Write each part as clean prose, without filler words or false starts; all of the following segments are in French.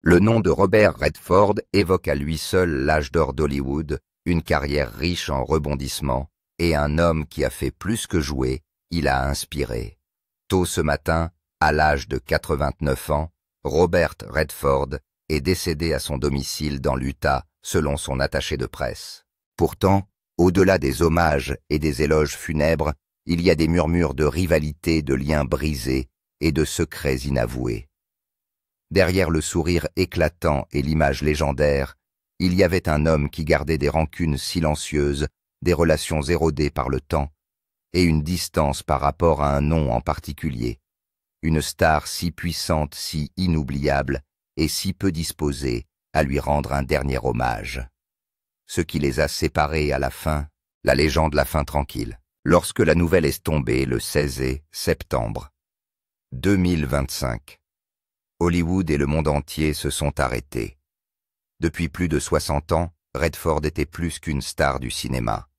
Le nom de Robert Redford évoque à lui seul l'âge d'or d'Hollywood, une carrière riche en rebondissements, et un homme qui a fait plus que jouer, il a inspiré. Tôt ce matin, à l'âge de 89 ans, Robert Redford est décédé à son domicile dans l'Utah, selon son attaché de presse. Pourtant, au-delà des hommages et des éloges funèbres, il y a des murmures de rivalité, de liens brisés et de secrets inavoués. Derrière le sourire éclatant et l'image légendaire, il y avait un homme qui gardait des rancunes silencieuses, des relations érodées par le temps, et une distance par rapport à un nom en particulier. Une star si puissante, si inoubliable, et si peu disposée à lui rendre un dernier hommage. Ce qui les a séparés à la fin, la légende La Fin Tranquille. Lorsque la nouvelle est tombée le 16 septembre 2025. Hollywood et le monde entier se sont arrêtés. Depuis plus de 60 ans, Redford était plus qu'une star du cinéma.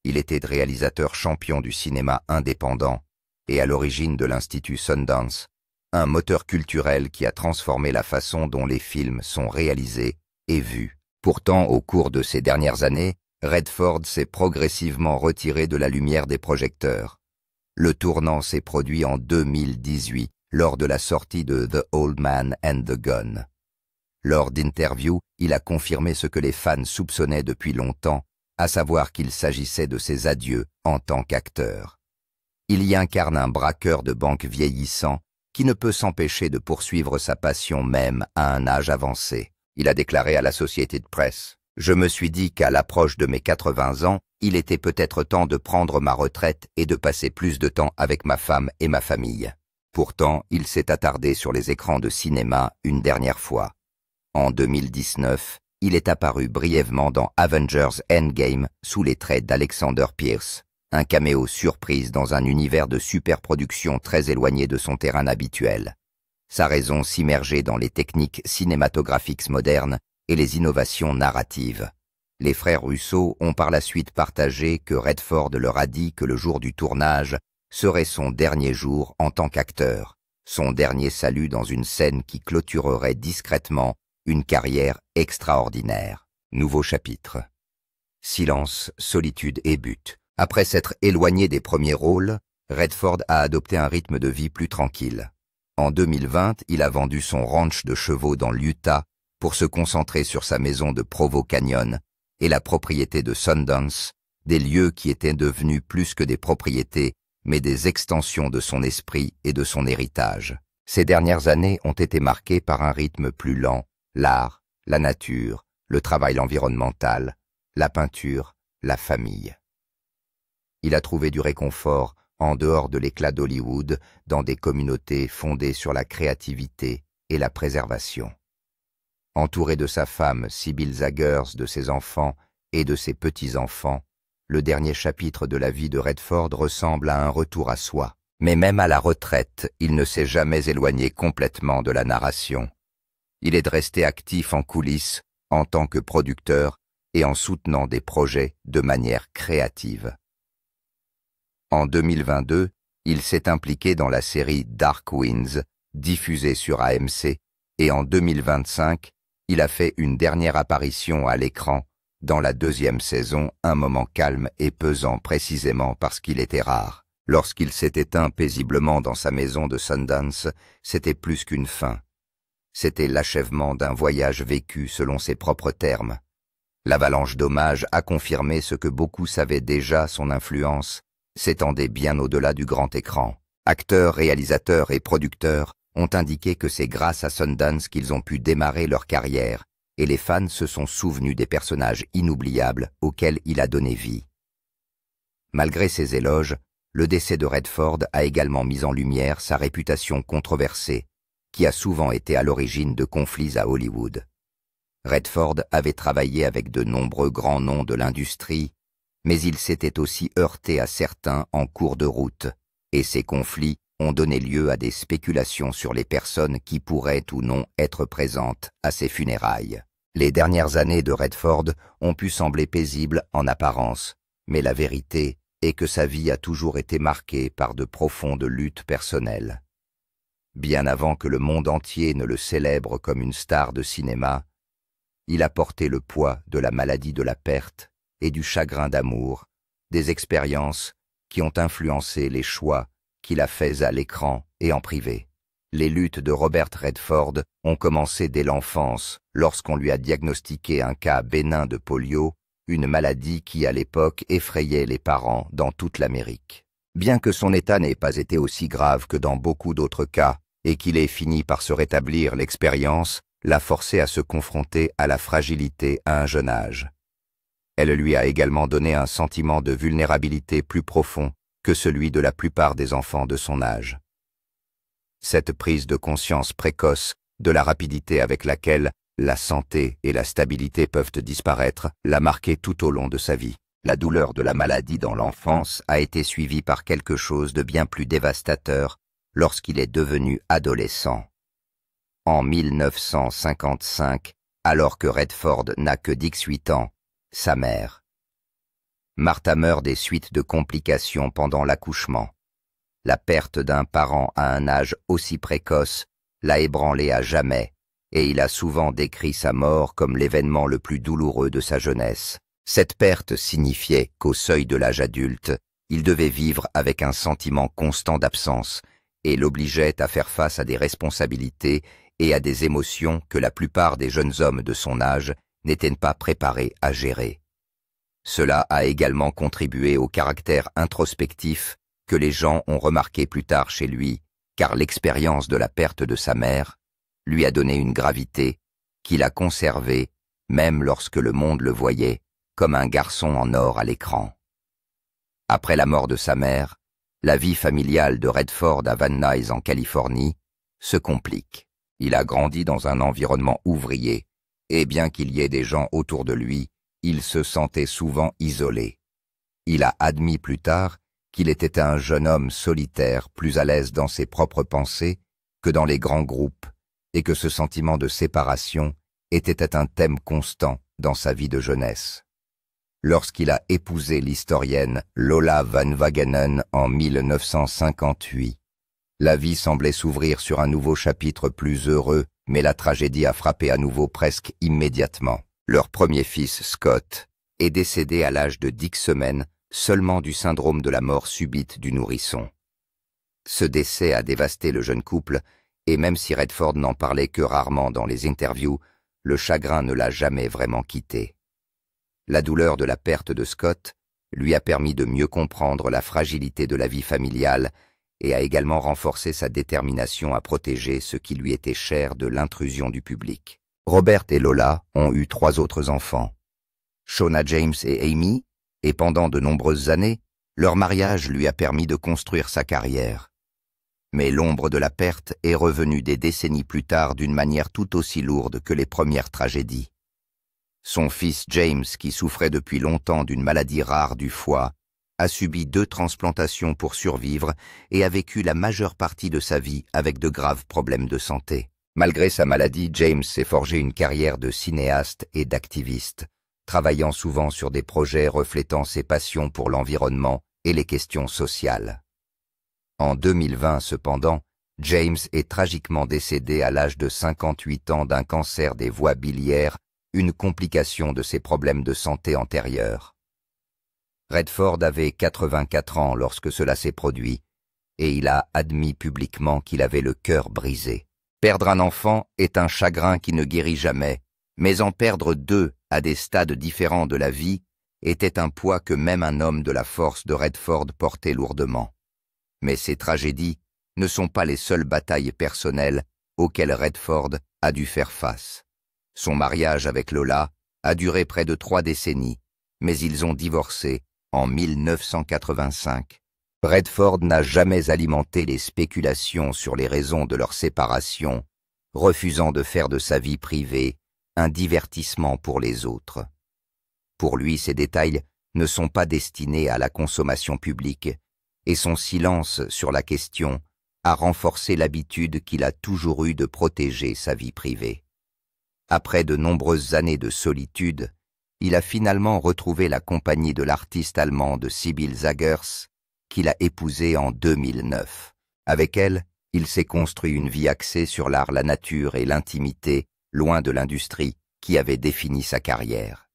Il était réalisateur champion du cinéma indépendant et à l'origine de l'Institut Sundance, un moteur culturel qui a transformé la façon dont les films sont réalisés et vus. Pourtant, au cours de ces dernières années, Redford s'est progressivement retiré de la lumière des projecteurs. Le tournant s'est produit en 2018, lors de la sortie de The Old Man and the Gun. Lors d'interviews, il a confirmé ce que les fans soupçonnaient depuis longtemps, à savoir qu'il s'agissait de ses adieux en tant qu'acteur. Il y incarne un braqueur de banque vieillissant qui ne peut s'empêcher de poursuivre sa passion même à un âge avancé. Il a déclaré à l'Associated Press: « Je me suis dit qu'à l'approche de mes 80 ans, il était peut-être temps de prendre ma retraite et de passer plus de temps avec ma femme et ma famille. » Pourtant, il s'est attardé sur les écrans de cinéma une dernière fois. En 2019, il est apparu brièvement dans Avengers Endgame sous les traits d'Alexander Pierce, un caméo surprise dans un univers de superproduction très éloigné de son terrain habituel. Sa raison s'immerger dans les techniques cinématographiques modernes et les innovations narratives. Les frères Russo ont par la suite partagé que Redford leur a dit que le jour du tournage serait son dernier jour en tant qu'acteur, son dernier salut dans une scène qui clôturerait discrètement une carrière extraordinaire. Nouveau chapitre. Silence, solitude et but. Après s'être éloigné des premiers rôles, Redford a adopté un rythme de vie plus tranquille. En 2020, il a vendu son ranch de chevaux dans l'Utah pour se concentrer sur sa maison de Provo Canyon et la propriété de Sundance, des lieux qui étaient devenus plus que des propriétés, mais des extensions de son esprit et de son héritage. Ces dernières années ont été marquées par un rythme plus lent, l'art, la nature, le travail environnemental, la peinture, la famille. Il a trouvé du réconfort en dehors de l'éclat d'Hollywood, dans des communautés fondées sur la créativité et la préservation. Entouré de sa femme, Sybil Zagers, de ses enfants et de ses petits-enfants, le dernier chapitre de la vie de Redford ressemble à un retour à soi. Mais même à la retraite, il ne s'est jamais éloigné complètement de la narration. Il est resté actif en coulisses, en tant que producteur et en soutenant des projets de manière créative. En 2022, il s'est impliqué dans la série Dark Winds, diffusée sur AMC, et en 2025, il a fait une dernière apparition à l'écran dans la 2e saison, un moment calme et pesant précisément parce qu'il était rare. Lorsqu'il s'est éteint paisiblement dans sa maison de Sundance, c'était plus qu'une fin. C'était l'achèvement d'un voyage vécu selon ses propres termes. L'avalanche d'hommages a confirmé ce que beaucoup savaient déjà, son influence s'étendait bien au-delà du grand écran. Acteurs, réalisateurs et producteurs ont indiqué que c'est grâce à Sundance qu'ils ont pu démarrer leur carrière, et les fans se sont souvenus des personnages inoubliables auxquels il a donné vie. Malgré ces éloges, le décès de Redford a également mis en lumière sa réputation controversée, qui a souvent été à l'origine de conflits à Hollywood. Redford avait travaillé avec de nombreux grands noms de l'industrie, mais il s'était aussi heurté à certains en cours de route, et ces conflits ont donné lieu à des spéculations sur les personnes qui pourraient ou non être présentes à ses funérailles. Les dernières années de Redford ont pu sembler paisibles en apparence, mais la vérité est que sa vie a toujours été marquée par de profondes luttes personnelles. Bien avant que le monde entier ne le célèbre comme une star de cinéma, il a porté le poids de la maladie de la perte et du chagrin d'amour, des expériences qui ont influencé les choix qu'il a faits à l'écran et en privé. Les luttes de Robert Redford ont commencé dès l'enfance, lorsqu'on lui a diagnostiqué un cas bénin de polio, une maladie qui à l'époque effrayait les parents dans toute l'Amérique. Bien que son état n'ait pas été aussi grave que dans beaucoup d'autres cas, et qu'il ait fini par se rétablir, l'expérience l'a forcé à se confronter à la fragilité à un jeune âge. Elle lui a également donné un sentiment de vulnérabilité plus profond que celui de la plupart des enfants de son âge. Cette prise de conscience précoce de la rapidité avec laquelle la santé et la stabilité peuvent disparaître l'a marqué tout au long de sa vie. La douleur de la maladie dans l'enfance a été suivie par quelque chose de bien plus dévastateur lorsqu'il est devenu adolescent. En 1955, alors que Redford n'a que 18 ans, sa mère, Martha, meurt des suites de complications pendant l'accouchement. La perte d'un parent à un âge aussi précoce l'a ébranlé à jamais, et il a souvent décrit sa mort comme l'événement le plus douloureux de sa jeunesse. Cette perte signifiait qu'au seuil de l'âge adulte, il devait vivre avec un sentiment constant d'absence et l'obligeait à faire face à des responsabilités et à des émotions que la plupart des jeunes hommes de son âge n'étaient pas préparés à gérer. Cela a également contribué au caractère introspectif que les gens ont remarqué plus tard chez lui, car l'expérience de la perte de sa mère lui a donné une gravité qu'il a conservée même lorsque le monde le voyait comme un garçon en or à l'écran. Après la mort de sa mère, la vie familiale de Redford à Van Nuys en Californie se complique. Il a grandi dans un environnement ouvrier, et bien qu'il y ait des gens autour de lui, il se sentait souvent isolé. Il a admis plus tard qu'il était un jeune homme solitaire, plus à l'aise dans ses propres pensées que dans les grands groupes, et que ce sentiment de séparation était un thème constant dans sa vie de jeunesse. Lorsqu'il a épousé l'historienne Lola Van Wagenen en 1958, la vie semblait s'ouvrir sur un nouveau chapitre plus heureux, mais la tragédie a frappé à nouveau presque immédiatement. Leur premier fils, Scott, est décédé à l'âge de 10 semaines seulement du syndrome de la mort subite du nourrisson. Ce décès a dévasté le jeune couple, et même si Redford n'en parlait que rarement dans les interviews, le chagrin ne l'a jamais vraiment quitté. La douleur de la perte de Scott lui a permis de mieux comprendre la fragilité de la vie familiale et a également renforcé sa détermination à protéger ce qui lui était cher de l'intrusion du public. Robert et Lola ont eu 3 autres enfants, Shawna James et Amy, et pendant de nombreuses années, leur mariage lui a permis de construire sa carrière. Mais l'ombre de la perte est revenue des décennies plus tard d'une manière tout aussi lourde que les premières tragédies. Son fils James, qui souffrait depuis longtemps d'une maladie rare du foie, a subi 2 transplantations pour survivre et a vécu la majeure partie de sa vie avec de graves problèmes de santé. Malgré sa maladie, James s'est forgé une carrière de cinéaste et d'activiste, travaillant souvent sur des projets reflétant ses passions pour l'environnement et les questions sociales. En 2020, cependant, James est tragiquement décédé à l'âge de 58 ans d'un cancer des voies biliaires, une complication de ses problèmes de santé antérieurs. Redford avait 84 ans lorsque cela s'est produit, et il a admis publiquement qu'il avait le cœur brisé. Perdre un enfant est un chagrin qui ne guérit jamais, mais en perdre 2 à des stades différents de la vie était un poids que même un homme de la force de Redford portait lourdement. Mais ces tragédies ne sont pas les seules batailles personnelles auxquelles Redford a dû faire face. Son mariage avec Lola a duré près de 3 décennies, mais ils ont divorcé en 1985. Redford n'a jamais alimenté les spéculations sur les raisons de leur séparation, refusant de faire de sa vie privée un divertissement pour les autres. Pour lui, ces détails ne sont pas destinés à la consommation publique, et son silence sur la question a renforcé l'habitude qu'il a toujours eue de protéger sa vie privée. Après de nombreuses années de solitude, il a finalement retrouvé la compagnie de l'artiste allemande Sibylle Zagers, qu'il a épousée en 2009. Avec elle, Il s'est construit une vie axée sur l'art, la nature et l'intimité, loin de l'industrie qui avait défini sa carrière.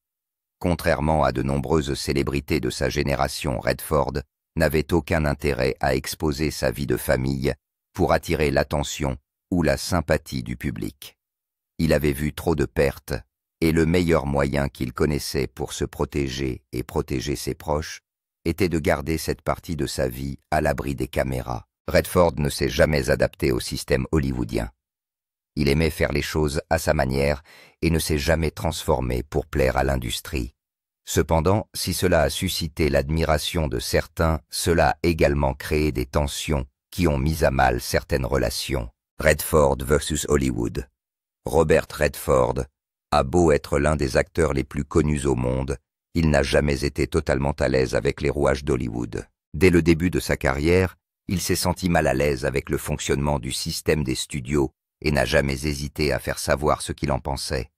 Contrairement à de nombreuses célébrités de sa génération, Redford n'avait aucun intérêt à exposer sa vie de famille pour attirer l'attention ou la sympathie du public. Il avait vu trop de pertes, et le meilleur moyen qu'il connaissait pour se protéger et protéger ses proches était de garder cette partie de sa vie à l'abri des caméras. Redford ne s'est jamais adapté au système hollywoodien. Il aimait faire les choses à sa manière et ne s'est jamais transformé pour plaire à l'industrie. Cependant, si cela a suscité l'admiration de certains, cela a également créé des tensions qui ont mis à mal certaines relations. Redford versus Hollywood. Robert Redford a beau être l'un des acteurs les plus connus au monde, il n'a jamais été totalement à l'aise avec les rouages d'Hollywood. Dès le début de sa carrière, il s'est senti mal à l'aise avec le fonctionnement du système des studios et n'a jamais hésité à faire savoir ce qu'il en pensait.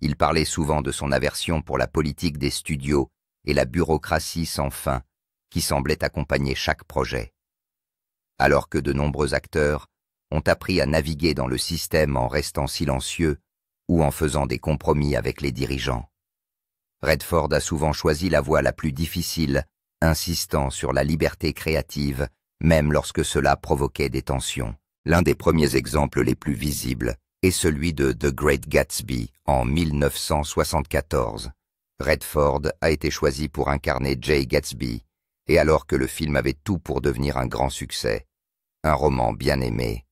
Il parlait souvent de son aversion pour la politique des studios et la bureaucratie sans fin qui semblait accompagner chaque projet. Alors que de nombreux acteurs ont appris à naviguer dans le système en restant silencieux ou en faisant des compromis avec les dirigeants. Redford a souvent choisi la voie la plus difficile, insistant sur la liberté créative, même lorsque cela provoquait des tensions. L'un des premiers exemples les plus visibles est celui de The Great Gatsby en 1974. Redford a été choisi pour incarner Jay Gatsby, et alors que le film avait tout pour devenir un grand succès, un roman bien aimé,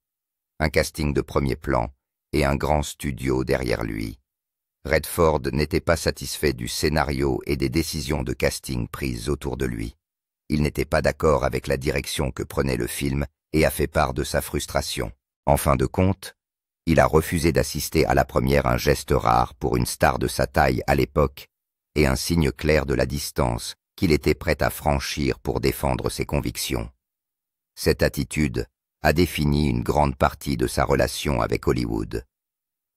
un casting de premier plan et un grand studio derrière lui, Redford n'était pas satisfait du scénario et des décisions de casting prises autour de lui. Il n'était pas d'accord avec la direction que prenait le film et a fait part de sa frustration. En fin de compte, il a refusé d'assister à la première, un geste rare pour une star de sa taille à l'époque et un signe clair de la distance qu'il était prêt à franchir pour défendre ses convictions. Cette attitude a défini une grande partie de sa relation avec Hollywood.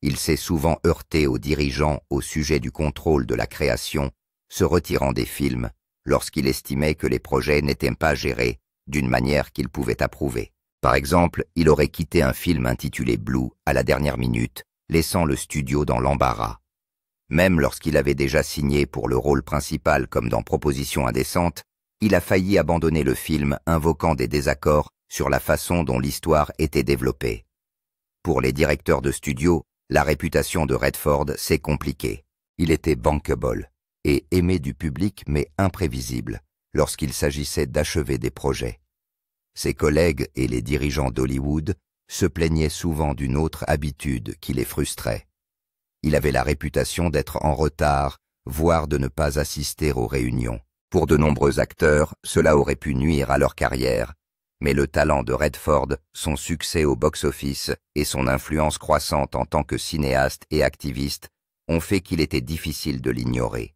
Il s'est souvent heurté aux dirigeants au sujet du contrôle de la création, se retirant des films lorsqu'il estimait que les projets n'étaient pas gérés d'une manière qu'il pouvait approuver. Par exemple, il aurait quitté un film intitulé Blue à la dernière minute, laissant le studio dans l'embarras. Même lorsqu'il avait déjà signé pour le rôle principal comme dans Proposition indécente, il a failli abandonner le film invoquant des désaccords sur la façon dont l'histoire était développée. Pour les directeurs de studio, la réputation de Redford s'est compliquée. Il était bankable et aimé du public mais imprévisible lorsqu'il s'agissait d'achever des projets. Ses collègues et les dirigeants d'Hollywood se plaignaient souvent d'une autre habitude qui les frustrait. Il avait la réputation d'être en retard, voire de ne pas assister aux réunions. Pour de nombreux acteurs, cela aurait pu nuire à leur carrière, mais le talent de Redford, son succès au box-office et son influence croissante en tant que cinéaste et activiste ont fait qu'il était difficile de l'ignorer.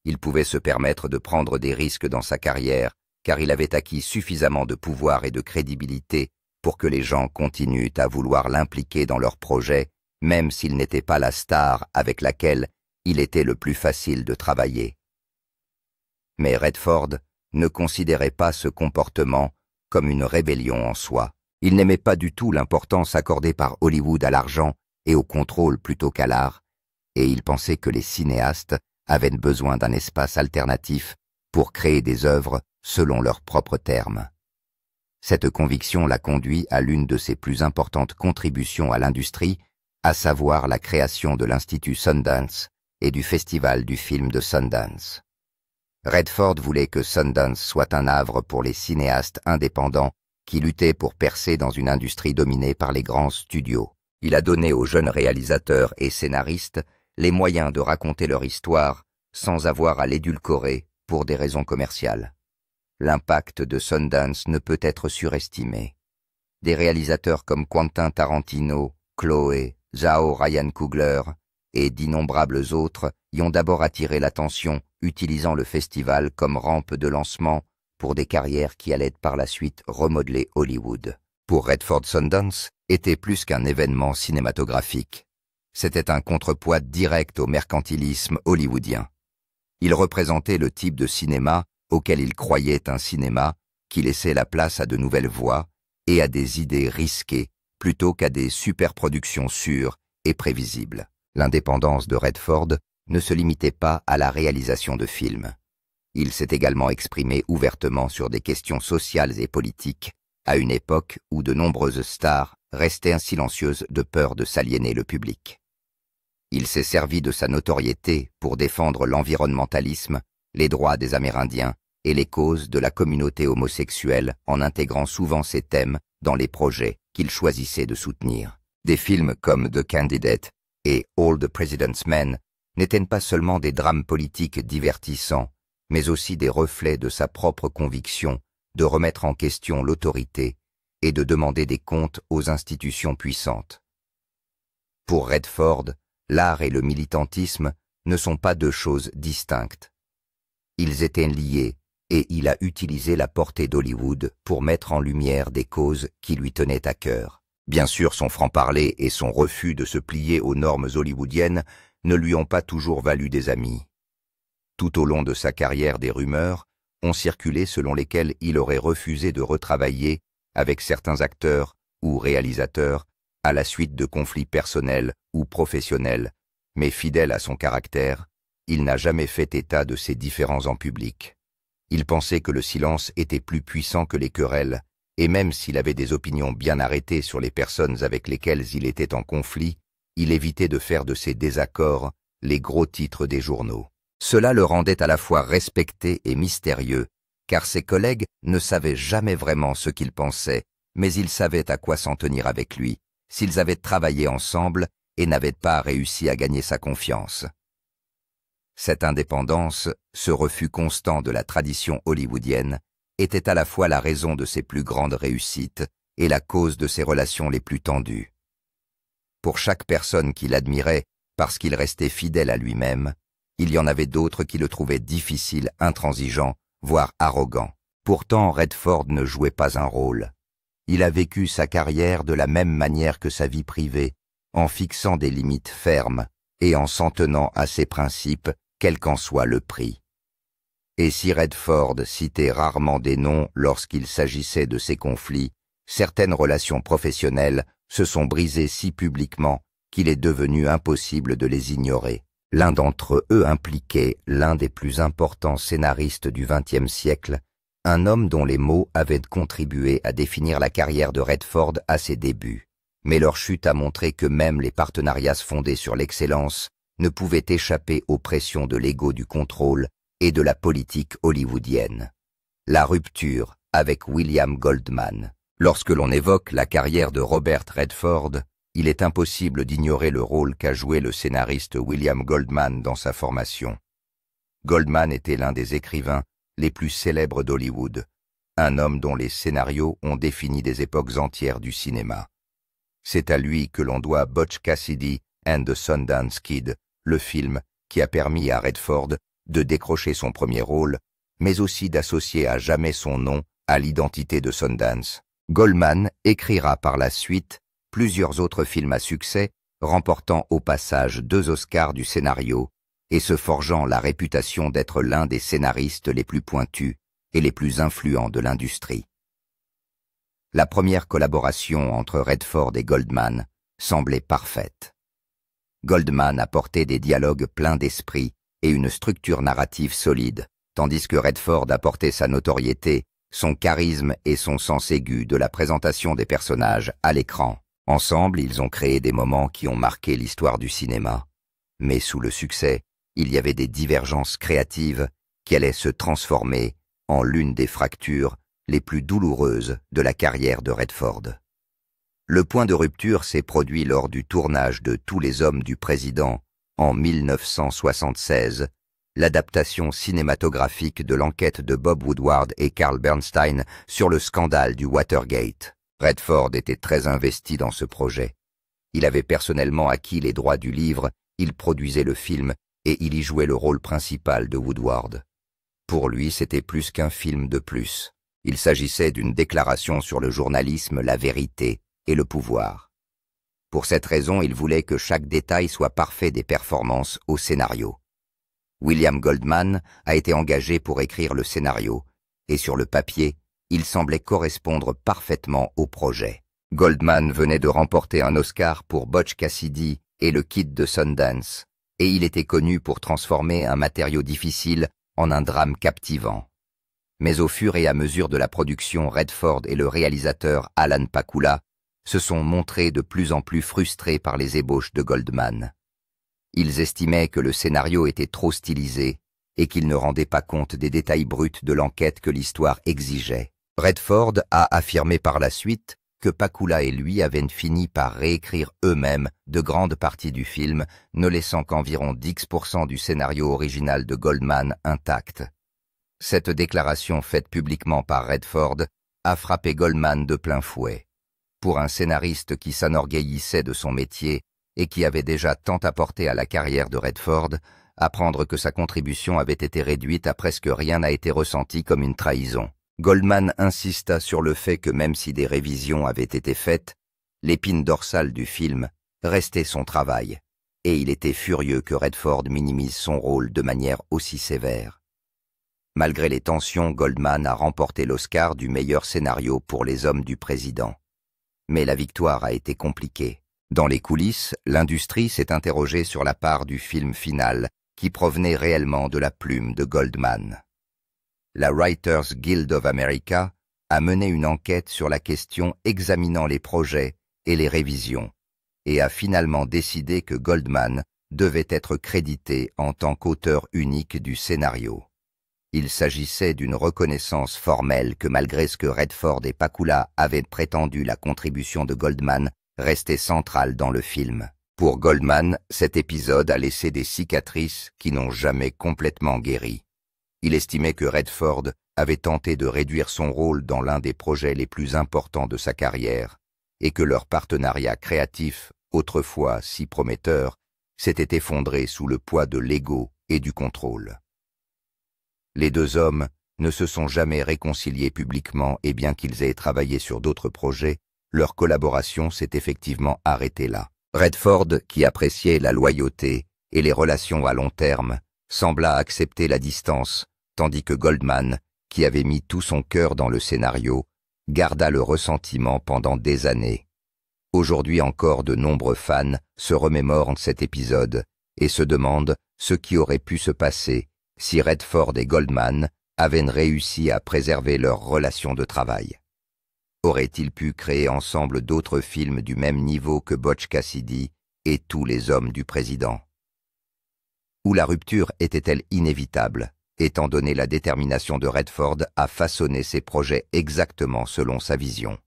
Il pouvait se permettre de prendre des risques dans sa carrière, car il avait acquis suffisamment de pouvoir et de crédibilité pour que les gens continuent à vouloir l'impliquer dans leurs projets, même s'il n'était pas la star avec laquelle il était le plus facile de travailler. Mais Redford ne considérait pas ce comportement comme une rébellion en soi. Il n'aimait pas du tout l'importance accordée par Hollywood à l'argent et au contrôle plutôt qu'à l'art, et il pensait que les cinéastes avaient besoin d'un espace alternatif pour créer des œuvres selon leurs propres termes. Cette conviction l'a conduit à l'une de ses plus importantes contributions à l'industrie, à savoir la création de l'Institut Sundance et du Festival du film de Sundance. Redford voulait que Sundance soit un havre pour les cinéastes indépendants qui luttaient pour percer dans une industrie dominée par les grands studios. Il a donné aux jeunes réalisateurs et scénaristes les moyens de raconter leur histoire sans avoir à l'édulcorer pour des raisons commerciales. L'impact de Sundance ne peut être surestimé. Des réalisateurs comme Quentin Tarantino, Chloé, Zhao Ryan Coogler et d'innombrables autres y ont d'abord attiré l'attention, utilisant le festival comme rampe de lancement pour des carrières qui allaient par la suite remodeler Hollywood. Pour Redford, Sundance était plus qu'un événement cinématographique. C'était un contrepoids direct au mercantilisme hollywoodien. Il représentait le type de cinéma auquel il croyait un cinéma qui laissait la place à de nouvelles voix et à des idées risquées plutôt qu'à des superproductions sûres et prévisibles. L'indépendance de Redford ne se limitait pas à la réalisation de films. Il s'est également exprimé ouvertement sur des questions sociales et politiques, à une époque où de nombreuses stars restaient silencieuses de peur de s'aliéner le public. Il s'est servi de sa notoriété pour défendre l'environnementalisme, les droits des Amérindiens et les causes de la communauté homosexuelle en intégrant souvent ces thèmes dans les projets qu'il choisissait de soutenir. Des films comme The Candidate et All the President's Men n'étaient pas seulement des drames politiques divertissants, mais aussi des reflets de sa propre conviction de remettre en question l'autorité et de demander des comptes aux institutions puissantes. Pour Redford, l'art et le militantisme ne sont pas deux choses distinctes. Ils étaient liés et il a utilisé la portée d'Hollywood pour mettre en lumière des causes qui lui tenaient à cœur. Bien sûr, son franc-parler et son refus de se plier aux normes hollywoodiennes ne lui ont pas toujours valu des amis. Tout au long de sa carrière, des rumeurs ont circulé selon lesquelles il aurait refusé de retravailler avec certains acteurs ou réalisateurs à la suite de conflits personnels ou professionnels, mais fidèle à son caractère, il n'a jamais fait état de ses différends en public. Il pensait que le silence était plus puissant que les querelles, et même s'il avait des opinions bien arrêtées sur les personnes avec lesquelles il était en conflit, il évitait de faire de ses désaccords les gros titres des journaux. Cela le rendait à la fois respecté et mystérieux, car ses collègues ne savaient jamais vraiment ce qu'il pensait, mais ils savaient à quoi s'en tenir avec lui, s'ils avaient travaillé ensemble et n'avaient pas réussi à gagner sa confiance. Cette indépendance, ce refus constant de la tradition hollywoodienne, était à la fois la raison de ses plus grandes réussites et la cause de ses relations les plus tendues. Pour chaque personne qui l'admirait parce qu'il restait fidèle à lui-même, il y en avait d'autres qui le trouvaient difficile, intransigeant, voire arrogant. Pourtant, Redford ne jouait pas un rôle. Il a vécu sa carrière de la même manière que sa vie privée, en fixant des limites fermes et en s'en tenant à ses principes, quel qu'en soit le prix. Et si Redford citait rarement des noms lorsqu'il s'agissait de ses conflits, certaines relations professionnelles se sont brisées si publiquement qu'il est devenu impossible de les ignorer. L'un d'entre eux impliquait l'un des plus importants scénaristes du XXe siècle, un homme dont les mots avaient contribué à définir la carrière de Redford à ses débuts. Mais leur chute a montré que même les partenariats fondés sur l'excellence ne pouvaient échapper aux pressions de l'ego du contrôle et de la politique hollywoodienne. La rupture avec William Goldman. Lorsque l'on évoque la carrière de Robert Redford, il est impossible d'ignorer le rôle qu'a joué le scénariste William Goldman dans sa formation. Goldman était l'un des écrivains les plus célèbres d'Hollywood, un homme dont les scénarios ont défini des époques entières du cinéma. C'est à lui que l'on doit Butch Cassidy and the Sundance Kid, le film qui a permis à Redford de décrocher son premier rôle, mais aussi d'associer à jamais son nom à l'identité de Sundance. Goldman écrira par la suite plusieurs autres films à succès, remportant au passage 2 Oscars du scénario et se forgeant la réputation d'être l'un des scénaristes les plus pointus et les plus influents de l'industrie. La première collaboration entre Redford et Goldman semblait parfaite. Goldman apportait des dialogues pleins d'esprit et une structure narrative solide, tandis que Redford apportait sa notoriété, son charisme et son sens aigu de la présentation des personnages à l'écran. Ensemble, ils ont créé des moments qui ont marqué l'histoire du cinéma. Mais sous le succès, il y avait des divergences créatives qui allaient se transformer en l'une des fractures les plus douloureuses de la carrière de Redford. Le point de rupture s'est produit lors du tournage de Tous les hommes du président en 1976, l'adaptation cinématographique de l'enquête de Bob Woodward et Carl Bernstein sur le scandale du Watergate. Redford était très investi dans ce projet. Il avait personnellement acquis les droits du livre, il produisait le film et il y jouait le rôle principal de Woodward. Pour lui, c'était plus qu'un film de plus. Il s'agissait d'une déclaration sur le journalisme, la vérité et le pouvoir. Pour cette raison, il voulait que chaque détail soit parfait des performances au scénario. William Goldman a été engagé pour écrire le scénario, et sur le papier, Il semblait correspondre parfaitement au projet. Goldman venait de remporter un Oscar pour Butch Cassidy et le Kid de Sundance, et il était connu pour transformer un matériau difficile en un drame captivant. Mais au fur et à mesure de la production, Redford et le réalisateur Alan Pakula se sont montrés de plus en plus frustrés par les ébauches de Goldman. Ils estimaient que le scénario était trop stylisé et qu'il ne rendait pas compte des détails bruts de l'enquête que l'histoire exigeait. Redford a affirmé par la suite que Pakula et lui avaient fini par réécrire eux-mêmes de grandes parties du film, ne laissant qu'environ 10% du scénario original de Goldman intact. Cette déclaration faite publiquement par Redford a frappé Goldman de plein fouet. Pour un scénariste qui s'enorgueillissait de son métier et qui avait déjà tant apporté à la carrière de Redford, apprendre que sa contribution avait été réduite à presque rien n'a été ressenti comme une trahison. Goldman insista sur le fait que même si des révisions avaient été faites, l'épine dorsale du film restait son travail, et il était furieux que Redford minimise son rôle de manière aussi sévère. Malgré les tensions, Goldman a remporté l'Oscar du meilleur scénario pour Les Hommes du Président. Mais la victoire a été compliquée. Dans les coulisses, l'industrie s'est interrogée sur la part du film final qui provenait réellement de la plume de Goldman. La Writers Guild of America a mené une enquête sur la question examinant les projets et les révisions, et a finalement décidé que Goldman devait être crédité en tant qu'auteur unique du scénario. Il s'agissait d'une reconnaissance formelle que malgré ce que Redford et Pakula avaient prétendu, la contribution de Goldman restait centrale dans le film. Pour Goldman, cet épisode a laissé des cicatrices qui n'ont jamais complètement guéri. Il estimait que Redford avait tenté de réduire son rôle dans l'un des projets les plus importants de sa carrière, et que leur partenariat créatif, autrefois si prometteur, s'était effondré sous le poids de l'ego et du contrôle. Les deux hommes ne se sont jamais réconciliés publiquement et bien qu'ils aient travaillé sur d'autres projets, leur collaboration s'est effectivement arrêtée là. Redford, qui appréciait la loyauté et les relations à long terme, sembla accepter la distance, tandis que Goldman, qui avait mis tout son cœur dans le scénario, garda le ressentiment pendant des années. Aujourd'hui encore, de nombreux fans se remémorent cet épisode et se demandent ce qui aurait pu se passer si Redford et Goldman avaient réussi à préserver leur relation de travail. Auraient-ils pu créer ensemble d'autres films du même niveau que Butch Cassidy et tous les hommes du président? Ou la rupture était-elle inévitable, étant donné la détermination de Redford à façonner ses projets exactement selon sa vision?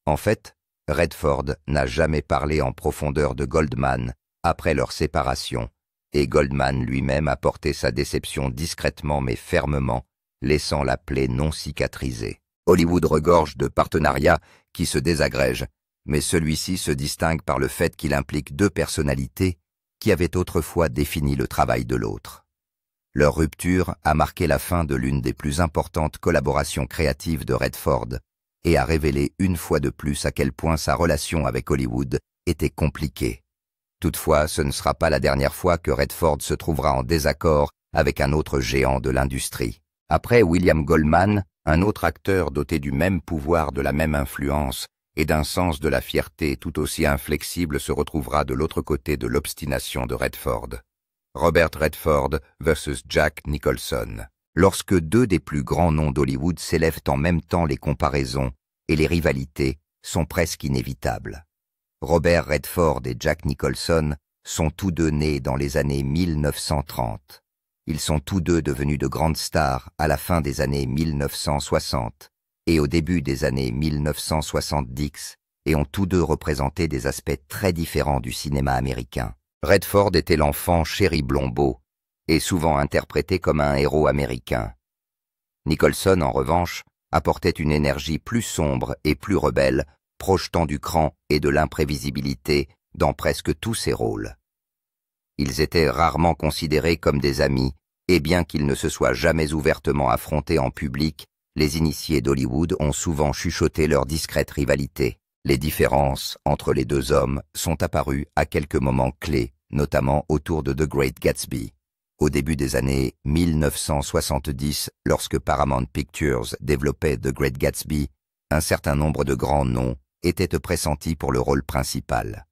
En fait, Redford n'a jamais parlé en profondeur de Goldman après leur séparation, et Goldman lui-même a porté sa déception discrètement mais fermement, laissant la plaie non cicatrisée. Hollywood regorge de partenariats qui se désagrègent, mais celui-ci se distingue par le fait qu'il implique deux personnalités qui avaient autrefois défini le travail de l'autre. Leur rupture a marqué la fin de l'une des plus importantes collaborations créatives de Redford et a révélé une fois de plus à quel point sa relation avec Hollywood était compliquée. Toutefois, ce ne sera pas la dernière fois que Redford se trouvera en désaccord avec un autre géant de l'industrie. Après William Goldman, un autre acteur doté du même pouvoir, de la même influence et d'un sens de la fierté tout aussi inflexible se retrouvera de l'autre côté de l'obstination de Redford. Robert Redford versus Jack Nicholson. Lorsque deux des plus grands noms d'Hollywood s'élèvent en même temps, les comparaisons et les rivalités sont presque inévitables. Robert Redford et Jack Nicholson sont tous deux nés dans les années 1930. Ils sont tous deux devenus de grandes stars à la fin des années 1960 et au début des années 1970 et ont tous deux représenté des aspects très différents du cinéma américain. Redford était l'enfant chéri blond-beau et souvent interprété comme un héros américain. Nicholson, en revanche, apportait une énergie plus sombre et plus rebelle, projetant du cran et de l'imprévisibilité dans presque tous ses rôles. Ils étaient rarement considérés comme des amis, et bien qu'ils ne se soient jamais ouvertement affrontés en public, les initiés d'Hollywood ont souvent chuchoté leur discrète rivalité. Les différences entre les deux hommes sont apparues à quelques moments clés, notamment autour de The Great Gatsby. Au début des années 1970, lorsque Paramount Pictures développait The Great Gatsby, un certain nombre de grands noms étaient pressentis pour le rôle principal.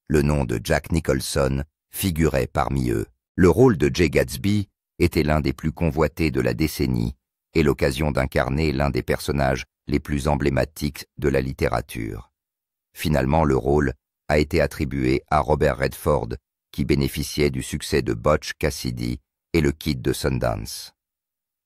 Le nom de Jack Nicholson figurait parmi eux. Le rôle de Jay Gatsby était l'un des plus convoités de la décennie et l'occasion d'incarner l'un des personnages les plus emblématiques de la littérature. Finalement, le rôle a été attribué à Robert Redford, qui bénéficiait du succès de Butch Cassidy et le Kid de Sundance.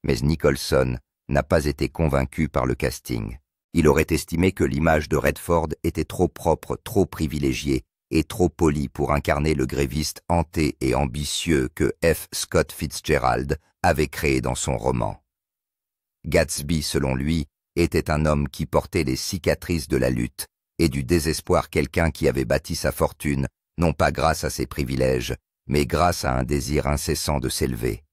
Mais Nicholson n'a pas été convaincu par le casting. Il aurait estimé que l'image de Redford était trop propre, trop privilégiée et trop polie pour incarner le gréviste hanté et ambitieux que F. Scott Fitzgerald avait créé dans son roman. Gatsby, selon lui, était un homme qui portait les cicatrices de la lutte et du désespoir, quelqu'un qui avait bâti sa fortune, non pas grâce à ses privilèges, mais grâce à un désir incessant de s'élever.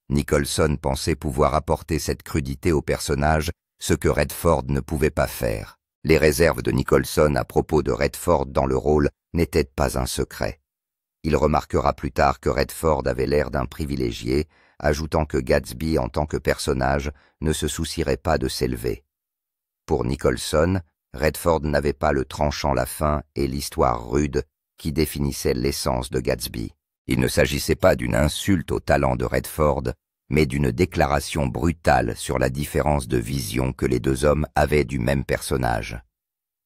Nicholson pensait pouvoir apporter cette crudité au personnage, ce que Redford ne pouvait pas faire. Les réserves de Nicholson à propos de Redford dans le rôle n'étaient pas un secret. Il remarquera plus tard que Redford avait l'air d'un privilégié, ajoutant que Gatsby, en tant que personnage, ne se soucierait pas de s'élever. Pour Nicholson, Redford n'avait pas le tranchant, la fin et l'histoire rude qui définissaient l'essence de Gatsby. Il ne s'agissait pas d'une insulte au talent de Redford, mais d'une déclaration brutale sur la différence de vision que les deux hommes avaient du même personnage.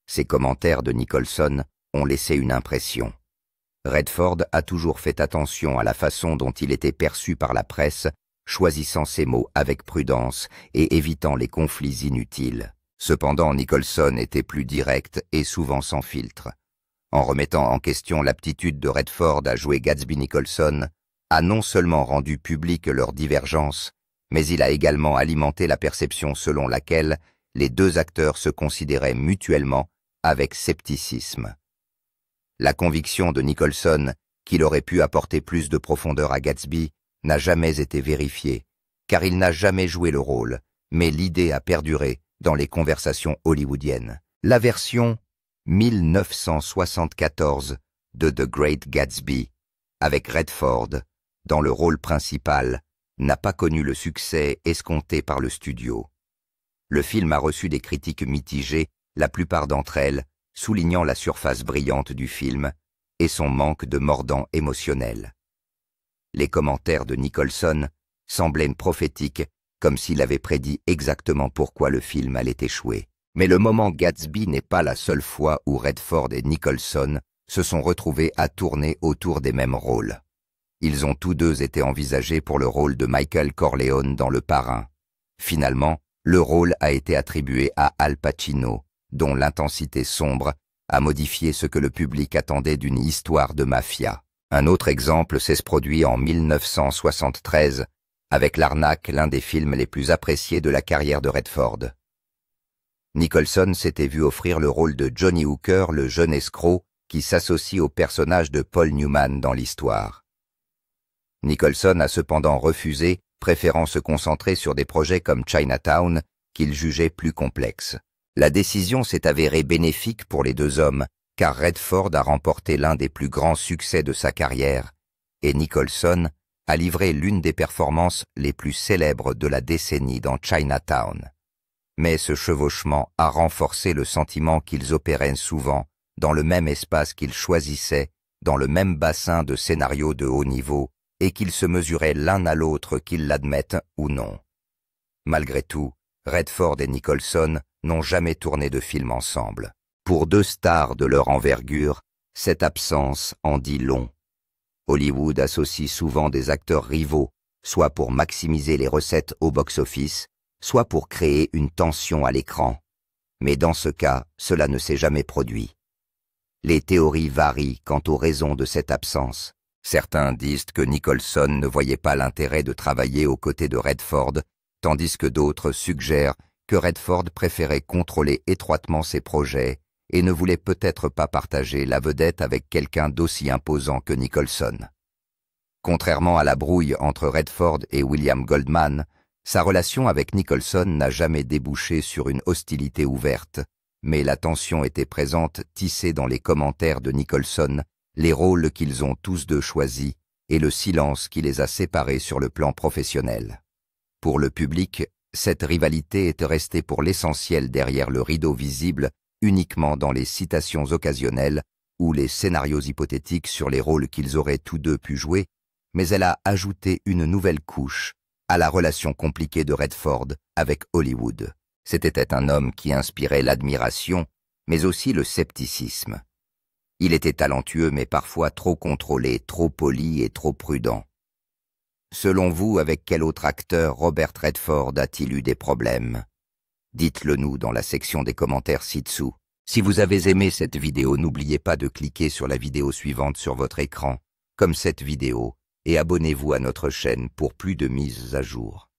Ces commentaires de Nicholson ont laissé une impression. Redford a toujours fait attention à la façon dont il était perçu par la presse, choisissant ses mots avec prudence et évitant les conflits inutiles. Cependant, Nicholson était plus direct et souvent sans filtre. En remettant en question l'aptitude de Redford à jouer Gatsby, Nicholson a non seulement rendu publique leur divergence, mais il a également alimenté la perception selon laquelle les deux acteurs se considéraient mutuellement avec scepticisme. La conviction de Nicholson qu'il aurait pu apporter plus de profondeur à Gatsby n'a jamais été vérifiée, car il n'a jamais joué le rôle, mais l'idée a perduré dans les conversations hollywoodiennes. La version 1974 de The Great Gatsby, avec Redford dans le rôle principal, n'a pas connu le succès escompté par le studio. Le film a reçu des critiques mitigées, la plupart d'entre elles soulignant la surface brillante du film et son manque de mordant émotionnel. Les commentaires de Nicholson semblaient prophétiques, comme s'il avait prédit exactement pourquoi le film allait échouer. Mais le moment Gatsby n'est pas la seule fois où Redford et Nicholson se sont retrouvés à tourner autour des mêmes rôles. Ils ont tous deux été envisagés pour le rôle de Michael Corleone dans Le Parrain. Finalement, le rôle a été attribué à Al Pacino, dont l'intensité sombre a modifié ce que le public attendait d'une histoire de mafia. Un autre exemple s'est produit en 1973 avec L'Arnaque, l'un des films les plus appréciés de la carrière de Redford. Nicholson s'était vu offrir le rôle de Johnny Hooker, le jeune escroc qui s'associe au personnage de Paul Newman dans l'histoire. Nicholson a cependant refusé, préférant se concentrer sur des projets comme Chinatown, qu'il jugeait plus complexes. La décision s'est avérée bénéfique pour les deux hommes, car Redford a remporté l'un des plus grands succès de sa carrière, et Nicholson a livré l'une des performances les plus célèbres de la décennie dans Chinatown. Mais ce chevauchement a renforcé le sentiment qu'ils opéraient souvent dans le même espace qu'ils choisissaient, dans le même bassin de scénarios de haut niveau, et qu'ils se mesuraient l'un à l'autre, qu'ils l'admettent ou non. Malgré tout, Redford et Nicholson n'ont jamais tourné de film ensemble. Pour deux stars de leur envergure, cette absence en dit long. Hollywood associe souvent des acteurs rivaux, soit pour maximiser les recettes au box-office, soit pour créer une tension à l'écran. Mais dans ce cas, cela ne s'est jamais produit. Les théories varient quant aux raisons de cette absence. Certains disent que Nicholson ne voyait pas l'intérêt de travailler aux côtés de Redford, tandis que d'autres suggèrent que Redford préférait contrôler étroitement ses projets et ne voulait peut-être pas partager la vedette avec quelqu'un d'aussi imposant que Nicholson. Contrairement à la brouille entre Redford et William Goldman, sa relation avec Nicholson n'a jamais débouché sur une hostilité ouverte, mais la tension était présente, tissée dans les commentaires de Nicholson, les rôles qu'ils ont tous deux choisis et le silence qui les a séparés sur le plan professionnel. Pour le public, cette rivalité était restée pour l'essentiel derrière le rideau visible uniquement dans les citations occasionnelles ou les scénarios hypothétiques sur les rôles qu'ils auraient tous deux pu jouer, mais elle a ajouté une nouvelle couche à la relation compliquée de Redford avec Hollywood. C'était un homme qui inspirait l'admiration, mais aussi le scepticisme. Il était talentueux, mais parfois trop contrôlé, trop poli et trop prudent. Selon vous, avec quel autre acteur Robert Redford a-t-il eu des problèmes? Dites-le nous dans la section des commentaires ci-dessous. Si vous avez aimé cette vidéo, n'oubliez pas de cliquer sur la vidéo suivante sur votre écran, comme cette vidéo, et abonnez-vous à notre chaîne pour plus de mises à jour.